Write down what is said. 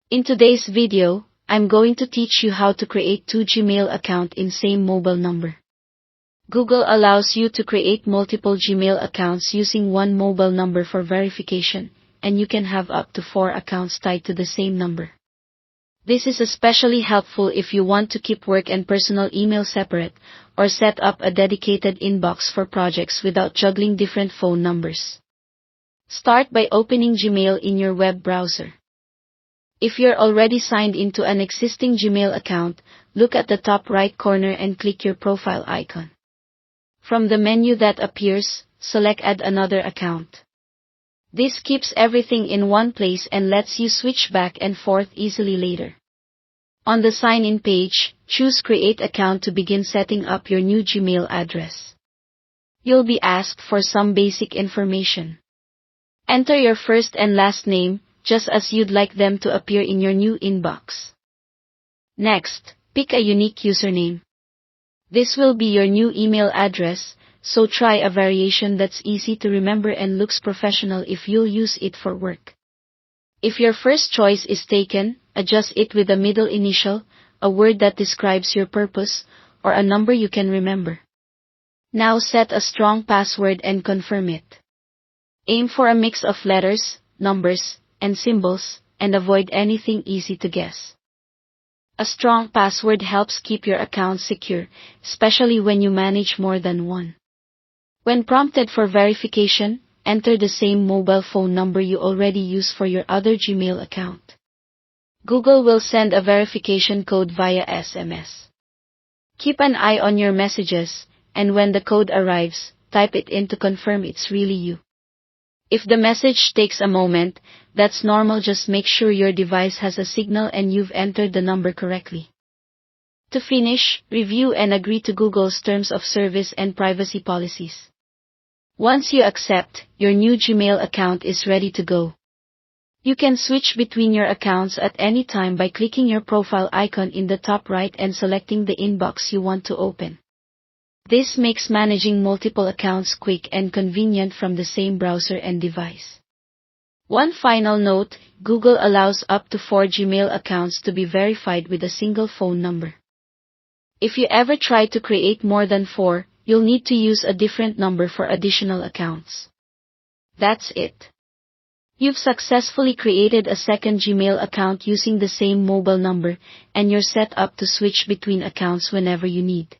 In today's video, I'm going to teach you how to create two Gmail accounts in same mobile number. Google allows you to create multiple Gmail accounts using one mobile number for verification, and you can have up to 4 accounts tied to the same number. This is especially helpful if you want to keep work and personal email separate, or set up a dedicated inbox for projects without juggling different phone numbers. Start by opening Gmail in your web browser. If you're already signed into an existing Gmail account, look at the top right corner and click your profile icon. From the menu that appears, select Add Another Account. This keeps everything in one place and lets you switch back and forth easily later. On the sign-in page, choose Create Account to begin setting up your new Gmail address. You'll be asked for some basic information. Enter your first and last name, just as you'd like them to appear in your new inbox. Next, pick a unique username. This will be your new email address, so try a variation that's easy to remember and looks professional if you'll use it for work. If your first choice is taken, adjust it with a middle initial, a word that describes your purpose, or a number you can remember. Now set a strong password and confirm it. Aim for a mix of letters, numbers, and symbols, and avoid anything easy to guess. A strong password helps keep your account secure, especially when you manage more than one. When prompted for verification, enter the same mobile phone number you already use for your other Gmail account. Google will send a verification code via SMS. Keep an eye on your messages, and when the code arrives, type it in to confirm it's really you. If the message takes a moment, that's normal. Just make sure your device has a signal and you've entered the number correctly. To finish, review and agree to Google's terms of service and privacy policies. Once you accept, your new Gmail account is ready to go. You can switch between your accounts at any time by clicking your profile icon in the top right and selecting the inbox you want to open. This makes managing multiple accounts quick and convenient from the same browser and device. One final note, Google allows up to 4 Gmail accounts to be verified with a single phone number. If you ever try to create more than 4, you'll need to use a different number for additional accounts. That's it. You've successfully created a second Gmail account using the same mobile number, and you're set up to switch between accounts whenever you need.